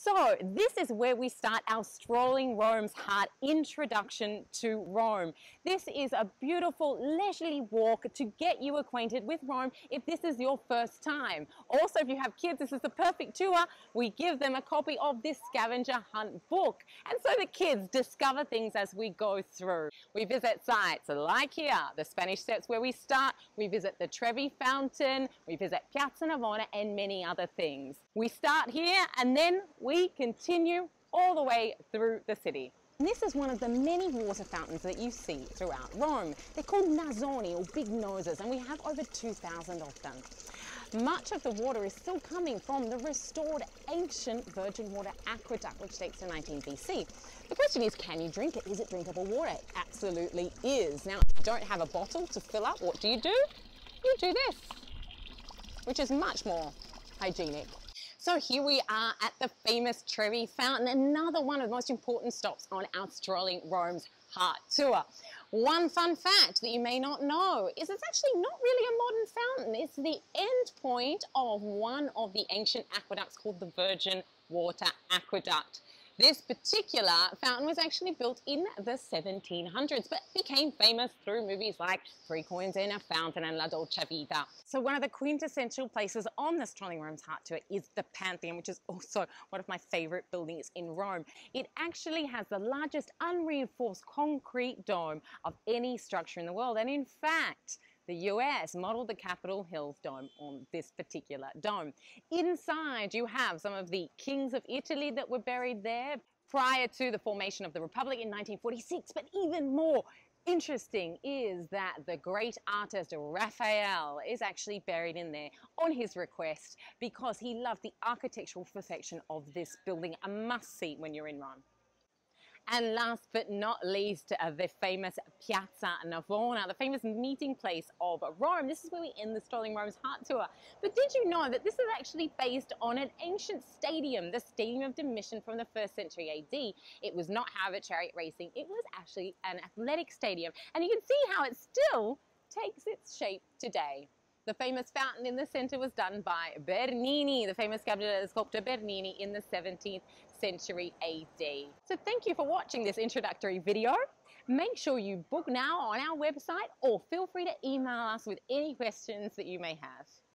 So this is where we start our Strolling Rome's Heart introduction to Rome. This is a beautiful leisurely walk to get you acquainted with Rome if this is your first time. Also, if you have kids, this is the perfect tour. We give them a copy of this scavenger hunt book, and so the kids discover things as we go through. We visit sites like here, the Spanish Steps where we start. We visit the Trevi Fountain, we visit Piazza Navona, and many other things. We start here and then we continue all the way through the city. This is one of the many water fountains that you see throughout Rome. They're called nazzoni, or big noses, and we have over 2,000 of them. Much of the water is still coming from the restored ancient virgin water aqueduct, which dates to 19 BC. The question is, can you drink it? Is it drinkable water? It absolutely is. Now, if you don't have a bottle to fill up, what do? You do this, which is much more hygienic. So here we are at the famous Trevi Fountain, another one of the most important stops on our Strolling Rome's Heart tour. One fun fact that you may not know is it's actually not really a modern fountain. It's the end point of one of the ancient aqueducts called the Virgin Water Aqueduct. This particular fountain was actually built in the 1700s, but became famous through movies like Three Coins in a Fountain and La Dolce Vita. So one of the quintessential places on the Strolling Rome's Heart tour is the Pantheon, which is also one of my favorite buildings in Rome. It actually has the largest unreinforced concrete dome of any structure in the world, and in fact, the US modeled the Capitol Hill dome on this particular dome. Inside, you have some of the kings of Italy that were buried there prior to the formation of the Republic in 1946. But even more interesting is that the great artist Raphael is actually buried in there on his request because he loved the architectural perfection of this building. A must-see when you're in Rome. And last but not least, the famous Piazza Navona, the famous meeting place of Rome. This is where we end the Strolling Rome's Heart tour. But did you know that this is actually based on an ancient stadium, the Stadium of Domitian from the 1st century AD? It was not, however, chariot racing. It was actually an athletic stadium. And you can see how it still takes its shape today. The famous fountain in the center was done by Bernini, the famous sculptor Bernini, in the 17th century AD. So thank you for watching this introductory video. Make sure you book now on our website, or feel free to email us with any questions that you may have.